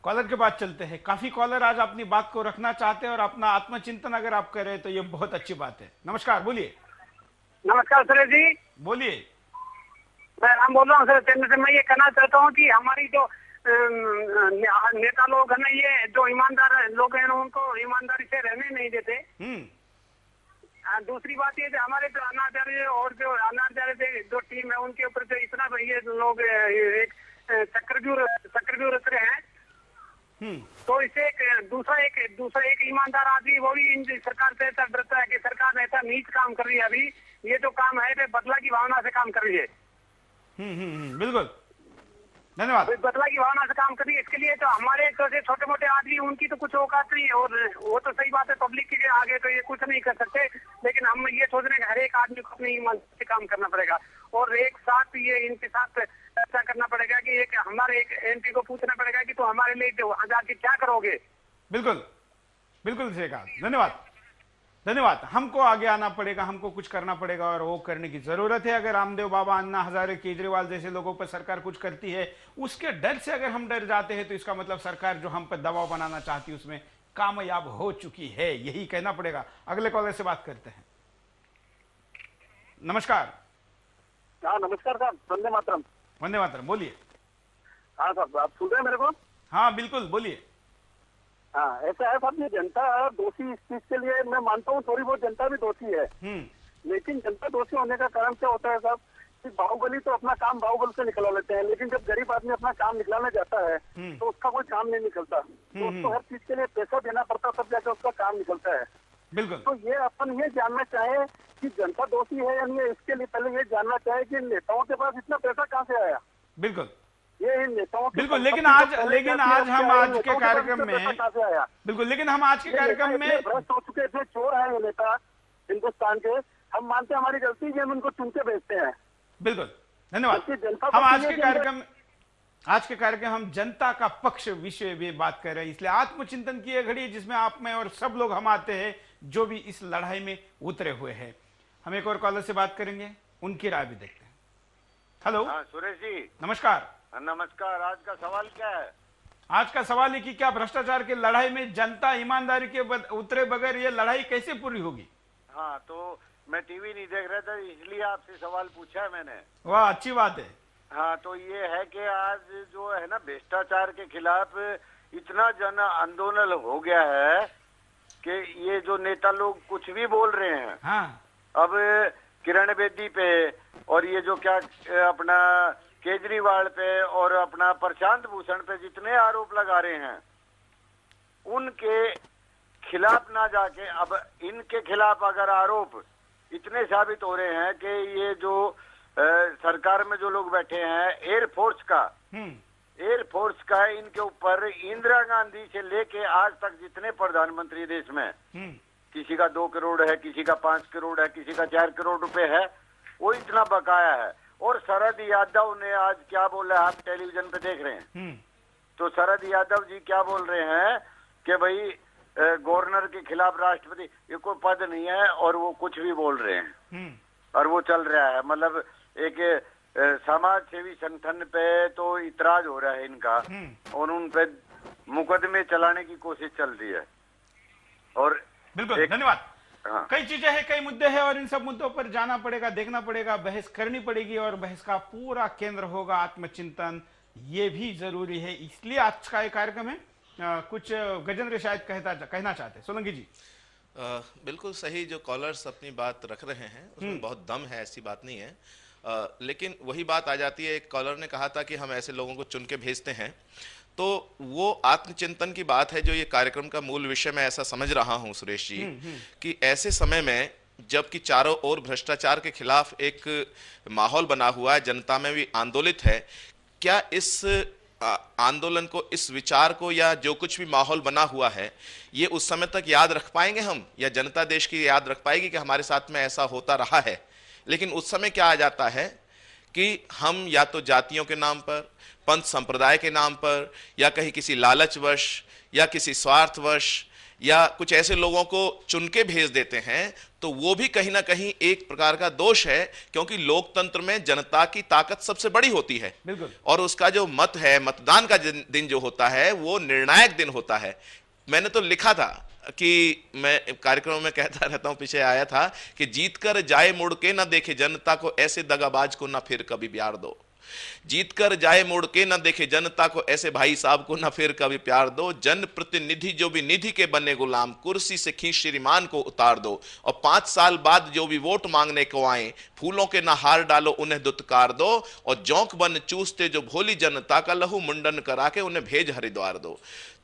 Collar के बाद चलते हैं। काफी कॉलर आज अपनी बात को रखना चाहते हैं और अपना आत्मचिंतन अगर आप करें तो ये बहुत अच्छी बात है। नमस्कार, बोलिए। नमस्कार सुरेश जी, बोलिए। मैं राम बोल रहा हूँ सर। चंद्र से मैं ये कहना चाहता हूँ कि हमारी जो नेता लोग है ना, ये जो ईमानदार लोग हैं उनको ईमानदारी से रहने नहीं देते। दूसरी बात ये हमारे जो अनाचार्य और जो अनाचार्य जो टीम है उनके ऊपर जो इतना ये लोग एक चक्रव्यूह रच रहे हैं, तो इसे दूसरा एक ईमानदार आदमी वो भी इन सरकार से ऐसा डरता है कि सरकार ऐसा नीच काम कर रही है। अभी ये जो काम है वे बदला की भावना से काम कर रही है। बिल्कुल, धन्यवाद। बदला की भावना से काम कर रही है। इसके लिए तो हमारे छोटे मोटे आदमी उनकी तो कुछ औकात नहीं है, और वो तो सही बात है, पब्लिक के आगे तो ये कुछ नहीं कर सकते। लेकिन हम ये सोच रहे हैं हर एक आदमी को अपनी ईमानदारी से काम करना पड़ेगा और एक साथ ये इनके साथ ऐसा करना पड़ेगा कि एक हमारे एक एमपी को पूछना पड़ेगा कि तो हमारे लिए जो आजाद की क्या करोगे। बिल्कुल बिल्कुल सही कहा, धन्यवाद धन्यवाद। हमको आगे आना पड़ेगा, हमको कुछ करना पड़ेगा और वो करने की जरूरत है। अगर रामदेव बाबा, अन्ना हजारे, केजरीवाल जैसे लोगों पर सरकार कुछ करती है, उसके डर से अगर हम डर जाते हैं तो इसका मतलब सरकार जो हम पर दबाव बनाना चाहती है उसमें कामयाब हो चुकी है, यही कहना पड़ेगा। अगले कॉलर से बात करते हैं। नमस्कार। हाँ नमस्कार साहब, वंदे मातरम। वंदे मातरम, बोलिए। हाँ साहब, आप सुन रहे हैं मेरे को? हाँ बिल्कुल, बोलिए। हाँ, ऐसा है साहब, ये जनता दोषी इस चीज के लिए मैं मानता हूँ, थोड़ी बहुत जनता भी दोषी है। लेकिन जनता दोषी होने का कारण क्या होता है साहब कि बाहुबली तो अपना काम बाहुबल से निकलवा लेते हैं, लेकिन जब गरीब आदमी अपना काम निकलाने जाता है तो उसका कोई काम नहीं निकलता। तो उसको हर चीज के लिए पैसा देना पड़ता, तब जाकर उसका काम निकलता है। बिल्कुल। तो ये अपन ये जानना चाहे कि जनता दोषी है या नहीं है, इसके लिए पहले ये जानना चाहे कि नेताओं के पास इतना पैसा कहाँ से आया। बिल्कुल ये नेताओं बिल्कुल। लेकिन आज हम आज के कार्यक्रम में बिल्कुल, लेकिन हम आज के कार्यक्रम में भ्रष्ट हो चुके थे, चोर है ये नेता हिंदुस्तान के। हम मानते हैं हमारी गलती है, हम उनको चुन के भेजते हैं। बिल्कुल, धन्यवाद। हम आज के कार्यक्रम हम जनता का पक्ष विषय में बात कर रहे हैं, इसलिए आत्मचिंतन की यह घड़ी जिसमें आप में और सब लोग हम आते हैं जो भी इस लड़ाई में उतरे हुए हैं। हम एक और कॉलर से बात करेंगे, उनकी राय भी देखते हैं। हेलो। हाँ सुरेश जी, नमस्कार। नमस्कार। आज का सवाल क्या है? आज का सवाल है कि क्या भ्रष्टाचार की लड़ाई में जनता ईमानदारी के उतरे बगैर ये लड़ाई कैसे पूरी होगी? हाँ, तो मैं टीवी नहीं देख रहा था इसलिए आपसे सवाल पूछा है मैंने। वाह, अच्छी बात है। हाँ, तो ये है कि आज जो है ना भ्रष्टाचार के खिलाफ इतना जन आंदोलन हो गया है कि ये जो नेता लोग कुछ भी बोल रहे हैं। हाँ। अब किरण बेदी पे और ये जो क्या अपना केजरीवाल पे और अपना प्रशांत भूषण पे जितने आरोप लगा रहे हैं उनके खिलाफ ना जाके अब इनके खिलाफ अगर आरोप इतने साबित हो रहे हैं कि ये जो सरकार में जो लोग बैठे हैं एयरफोर्स का इनके ऊपर इंदिरा गांधी से लेके आज तक जितने प्रधानमंत्री देश में किसी का 2 करोड़ है, किसी का 5 करोड़ है, किसी का 4 करोड़ रुपए है, वो इतना बकाया है। और शरद यादव ने आज क्या बोला, आप टेलीविजन पे देख रहे हैं, तो शरद यादव जी क्या बोल रहे हैं कि भाई गवर्नर के खिलाफ राष्ट्रपति ये कोई पद नहीं है, और वो कुछ भी बोल रहे हैं और वो चल रहा है। मतलब एक समाज सेवी संगठन पे तो इतराज हो रहा है इनका और उन पे मुकदमे चलाने की कोशिश चल रही है। और बिल्कुल, धन्यवाद। हाँ। कई चीजें हैं, कई मुद्दे हैं और इन सब मुद्दों पर जाना पड़ेगा, देखना पड़ेगा, बहस करनी पड़ेगी और बहस का पूरा केंद्र होगा आत्मचिंतन। ये भी जरूरी है, इसलिए आज का एक कार्यक्रम है। कुछ गजेंद्र शायद कहना चाहते हैं। सोलंकी जी। बिल्कुल सही, जो कॉलर्स अपनी बात रख रहे हैं उसमें बहुत दम है, ऐसी बात नहीं है। लेकिन वही बात आ जाती है, एक कॉलर ने कहा था कि हम ऐसे लोगों को चुन के भेजते हैं, तो वो आत्मचिंतन की बात है जो ये कार्यक्रम का मूल विषय मैं ऐसा समझ रहा हूं सुरेश जी, कि ऐसे समय में जबकि चारों ओर भ्रष्टाचार के खिलाफ एक माहौल बना हुआ है, जनता में भी आंदोलित है, क्या इस आंदोलन को, इस विचार को, या जो कुछ भी माहौल बना हुआ है ये उस समय तक याद रख पाएंगे हम, या जनता देश की याद रख पाएगी कि हमारे साथ में ऐसा होता रहा है? लेकिन उस समय क्या आ जाता है कि हम या तो जातियों के नाम पर, पंथ संप्रदाय के नाम पर, या कहीं किसी लालचवश या किसी स्वार्थवश या कुछ ऐसे लोगों को चुन के भेज देते हैं, तो वो भी कहीं ना कहीं एक प्रकार का दोष है, क्योंकि लोकतंत्र में जनता की ताकत सबसे बड़ी होती है। बिल्कुल। और उसका जो मत है, मतदान का दिन जो होता है, वो निर्णायक दिन होता है। मैंने तो लिखा था कि मैं कार्यक्रम में कहता रहता हूं, पीछे आया था कि जीत कर जाए मुड़ के ना देखे जनता को, ऐसे दगाबाज को ना फिर कभी प्यार दो। जीत कर जाए मुड़ के ना देखे जनता को, ऐसे भाई साहब को ना फिर कभी प्यार दो। जन प्रतिनिधि जो भी निधि के बने गुलाम, कुर्सी से खींच श्रीमान को उतार दो। और 5 साल बाद जो भी वोट मांगने को आए, फूलों के ना हार डालो, उन्हें दुत्कार दो। और जौंक बन चूसते जो भोली जनता का, लहू मुंडन करा के उन्हें भेज हरिद्वार दो।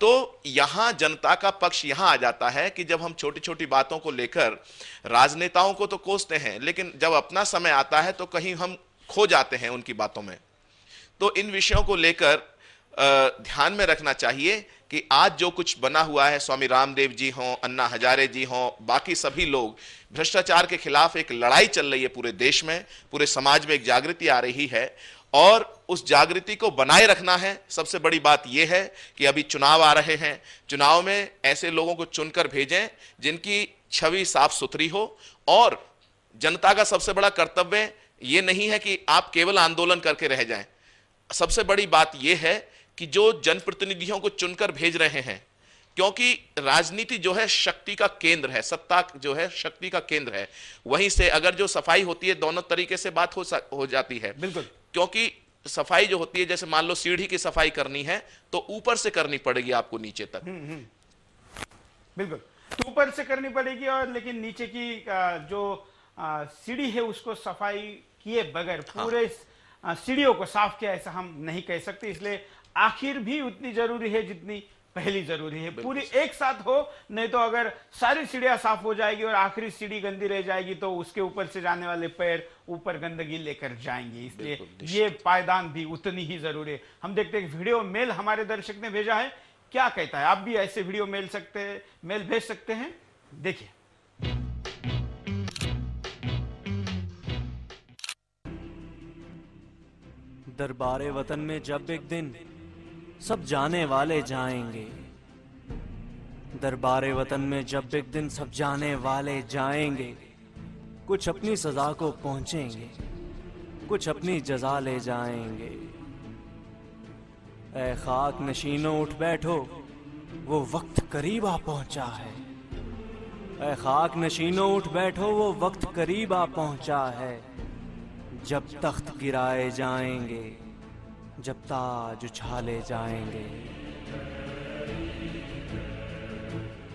तो यहां जनता का पक्ष यहां आ जाता है कि जब हम छोटी छोटी बातों को लेकर राजनेताओं को तो कोसते हैं, लेकिन जब अपना समय आता है तो कहीं हम खो जाते हैं उनकी बातों में। तो इन विषयों को लेकर ध्यान में रखना चाहिए कि आज जो कुछ बना हुआ है, स्वामी रामदेव जी हों, अन्ना हजारे जी हों, बाकी सभी लोग, भ्रष्टाचार के खिलाफ एक लड़ाई चल रही है पूरे देश में, पूरे समाज में एक जागृति आ रही है, और उस जागृति को बनाए रखना है। सबसे बड़ी बात यह है कि अभी चुनाव आ रहे हैं, चुनाव में ऐसे लोगों को चुनकर भेजें जिनकी छवि साफ सुथरी हो। और जनता का सबसे बड़ा कर्तव्य यह नहीं है कि आप केवल आंदोलन करके रह जाएं। सबसे बड़ी बात यह है कि जो जनप्रतिनिधियों को चुनकर भेज रहे हैं, क्योंकि राजनीति जो है शक्ति का केंद्र है, सत्ता जो है शक्ति का केंद्र है, वहीं से अगर जो सफाई होती है, दोनों तरीके से बात हो जाती है। बिल्कुल। क्योंकि सफाई जो होती है, जैसे मान लो सीढ़ी की सफाई करनी है तो ऊपर से करनी पड़ेगी आपको नीचे तक। बिल्कुल, तो ऊपर से करनी पड़ेगी, और लेकिन नीचे की जो सीढ़ी है उसको सफाई किए बगैर पूरे सीढ़ियों को साफ किया ऐसा हम नहीं कह सकते। इसलिए आखिर भी उतनी जरूरी है जितनी पहली जरूरी है। पूरी एक साथ हो, नहीं तो अगर सारी सीढ़ियां साफ हो जाएगी और आखिरी सीढ़ी गंदी रह जाएगी तो उसके ऊपर से जाने वाले पैर ऊपर गंदगी लेकर जाएंगे। इसलिए ये पायदान भी उतनी ही जरूरी है। हम देखते हैं वीडियो मेल हमारे दर्शक ने भेजा है, क्या कहता है। आप भी ऐसे वीडियो मेल भेज सकते हैं, देखिए। दरबारे वतन में जब एक दिन सब जाने वाले जाएंगे, दरबारे वतन में जब एक दिन सब जाने वाले जाएंगे, कुछ अपनी सजा को पहुंचेंगे, कुछ अपनी जजा ले जाएंगे। ऐ खाक नशीनों उठ बैठो, वो वक्त करीब आ पहुंचा है। ऐ खाक नशीनों उठ बैठो, वो वक्त करीब आ पहुंचा है। जब तख्त गिराए जाएंगे, जब ताज उछाले जाएंगे।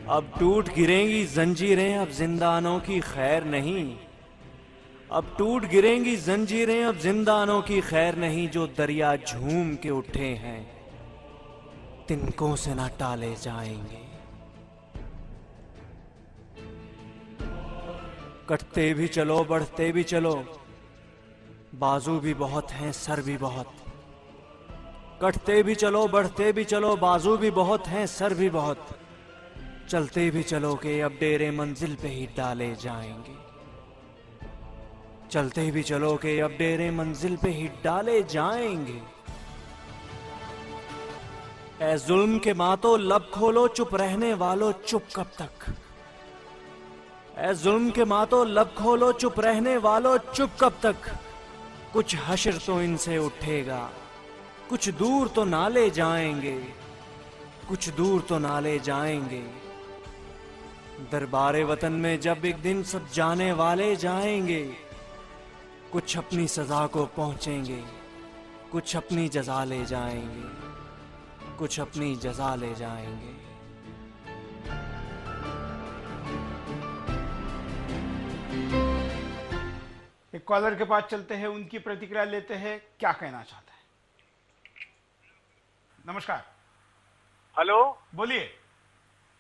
अब टूट गिरेंगी जंजीरें, अब जिंदानों की खैर नहीं। अब टूट गिरेंगी जंजीरें, अब जिंदानों की खैर नहीं। जो दरिया झूम के उठे हैं, तिनकों से ना टाले जाएंगे। कटते भी चलो, बढ़ते भी चलो, बाजू भी बहुत हैं, सर भी बहुत। कटते भी चलो, बढ़ते भी चलो, बाजू भी बहुत हैं, सर भी बहुत। चलते भी चलो के अब डेरे मंजिल पे ही डाले जाएंगे। चलते भी चलो के अब डेरे मंजिल पे ही डाले जाएंगे। ऐ जुल्म के मातो लब खोलो, चुप रहने वालों चुप कब तक। ऐ जुल्म के मातो लब खोलो, चुप रहने वालों चुप कब तक। कुछ हश्र तो इनसे उठेगा, कुछ दूर तो नाले जाएंगे, कुछ दूर तो नाले जाएंगे। दरबारे वतन में जब एक दिन सब जाने वाले जाएंगे, कुछ अपनी सजा को पहुंचेंगे, कुछ अपनी जजा ले जाएंगे, कुछ अपनी जजा ले जाएंगे। एक कॉलर के पास चलते हैं, उनकी प्रतिक्रिया लेते हैं, क्या कहना चाहते हैं। नमस्कार। हेलो, बोलिए।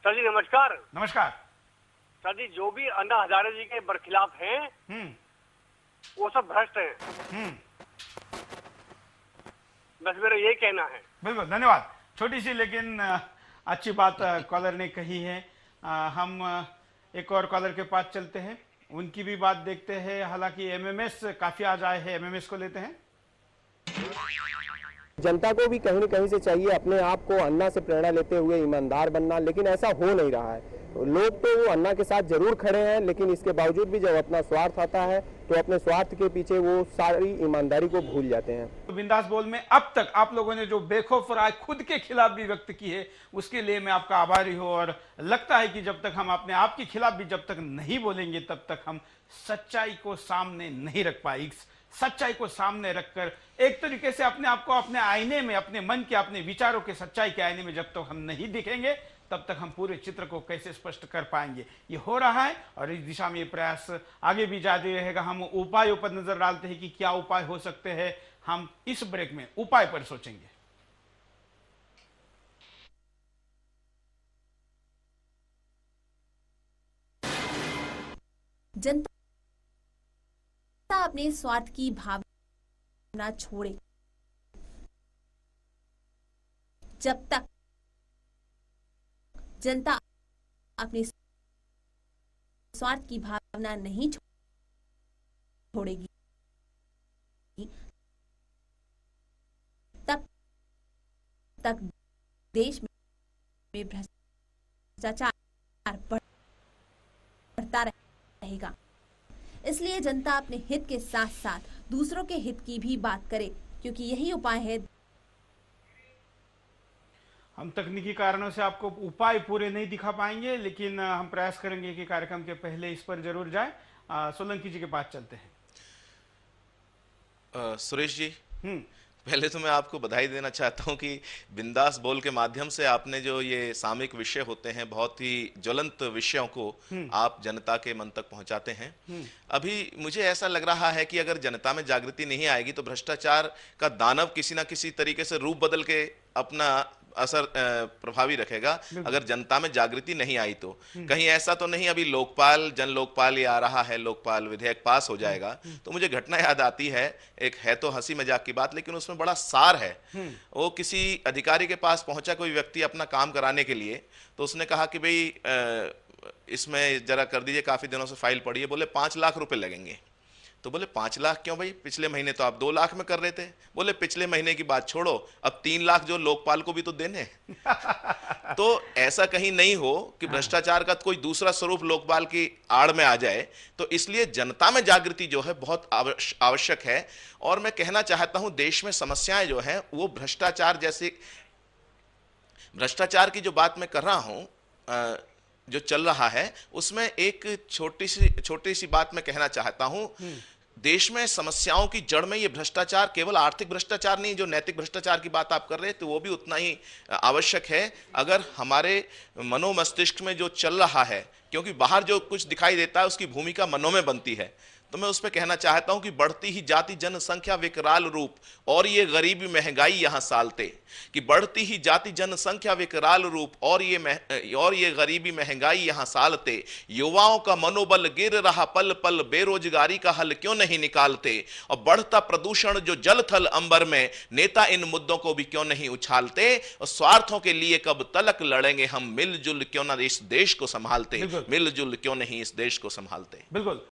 सर जी नमस्कार। नमस्कार सर जी, जो भी अन्ना हजारे जी के बरखिलाफ हैं वो सब भ्रष्ट हैं। बस मेरा यही कहना है। बिल्कुल, धन्यवाद। छोटी सी लेकिन अच्छी बात कॉलर ने कही है। हम एक और कॉलर के पास चलते हैं, उनकी भी बात देखते हैं। हालांकि एमएमएस काफी आज आए हैं, एमएमएस को लेते हैं। जनता को भी कहीं न कहीं से चाहिए अपने आप को अन्ना से प्रेरणा लेते हुए ईमानदार बनना, लेकिन ऐसा हो नहीं रहा है। लोग तो वो अन्ना के साथ जरूर खड़े हैं, लेकिन इसके बावजूद भी जब अपना स्वार्थ आता है तो अपने स्वार्थ के पीछे वो सारी ईमानदारी को भूल जाते हैं। तो बिंदास बोल में अब तक आप लोगों ने जो बेखौफ राय खुद के खिलाफ भी व्यक्त की है, उसके लिए मैं आपका आभारी हूं। और लगता है कि जब तक हम अपने आप के खिलाफ भी जब तक नहीं बोलेंगे, तब तक हम सच्चाई को सामने नहीं रख पाएंगे। सच्चाई को सामने रखकर एक तरीके से अपने आप को अपने आईने में, अपने मन के, अपने विचारों के सच्चाई के आईने में जब तक हम नहीं दिखेंगे, तब तक हम पूरे चित्र को कैसे स्पष्ट कर पाएंगे। ये हो रहा है और इस दिशा में ये प्रयास आगे भी जारी रहेगा। हम उपायों पर नजर डालते हैं कि क्या उपाय हो सकते हैं। हम इस ब्रेक में उपाय पर सोचेंगे। जनता अपने स्वार्थ की भावना छोड़े, जब तक जनता अपने स्वार्थ की भावना नहीं छोड़ेगी, तब तक देश में भ्रष्टाचार बढ़ता रहेगा। इसलिए जनता अपने हित के साथ साथ दूसरों के हित की भी बात करे, क्योंकि यही उपाय है। हम तकनीकी कारणों से आपको उपाय पूरे नहीं दिखा पाएंगे, लेकिन हम प्रयास करेंगे कि कार्यक्रम के पहले इस पर जरूर जाए। सोलंकी जी के पास चलते हैं। सुरेश जी, पहले तो मैं आपको बधाई देना चाहता हूं कि बिंदास बोल के माध्यम से आपने जो ये सामयिक विषय होते हैं, बहुत ही ज्वलंत विषयों को आप जनता के मन तक पहुंचाते हैं। अभी मुझे ऐसा लग रहा है कि अगर जनता में जागृति नहीं आएगी तो भ्रष्टाचार का दानव किसी ना किसी तरीके से रूप बदल के अपना असर प्रभावी रखेगा। अगर जनता में जागृति नहीं आई तो कहीं ऐसा तो नहीं अभी लोकपाल, जन लोकपाल ये आ रहा है, लोकपाल विधेयक पास हो जाएगा तो मुझे घटना याद आती है। एक है तो हंसी मजाक की बात, लेकिन उसमें बड़ा सार है। वो किसी अधिकारी के पास पहुंचा कोई व्यक्ति अपना काम कराने के लिए, तो उसने कहा कि भाई इसमें जरा कर दीजिए, काफी दिनों से फाइल पड़ी है। बोले 5 लाख रुपए लगेंगे। तो बोले 5 लाख क्यों भाई, पिछले महीने तो आप 2 लाख में कर रहे थे। बोले पिछले महीने की बात छोड़ो, अब 3 लाख जो लोकपाल को भी तो देने। तो ऐसा कहीं नहीं हो कि भ्रष्टाचार का कोई दूसरा स्वरूप लोकपाल की आड़ में आ जाए। तो इसलिए जनता में जागृति जो है बहुत आवश्यक है। और मैं कहना चाहता हूं, देश में समस्याएं जो हैं वो भ्रष्टाचार की जो बात मैं कर रहा हूं, जो चल रहा है उसमें एक छोटी सी बात मैं कहना चाहता हूं। देश में समस्याओं की जड़ में ये भ्रष्टाचार केवल आर्थिक भ्रष्टाचार नहीं, जो नैतिक भ्रष्टाचार की बात आप कर रहे हैं तो वो भी उतना ही आवश्यक है। अगर हमारे मनोमस्तिष्क में जो चल रहा है, क्योंकि बाहर जो कुछ दिखाई देता है उसकी भूमिका मनों में बनती है, तो मैं उसमें कहना चाहता हूं कि बढ़ती ही जाति जनसंख्या विकराल रूप और ये गरीबी महंगाई यहां सालते, कि बढ़ती ही जाति जनसंख्या विकराल रूप और ये गरीबी महंगाई यहां सालते, युवाओं का मनोबल गिर रहा पल पल, बेरोजगारी का हल क्यों नहीं निकालते, और बढ़ता प्रदूषण जो जल थल अंबर में, नेता इन मुद्दों को भी क्यों नहीं उछालते, और स्वार्थों के लिए कब तलक लड़ेंगे हम, मिलजुल क्यों ना इस देश को संभालते, मिलजुल क्यों नहीं इस देश को संभालते। बिल्कुल।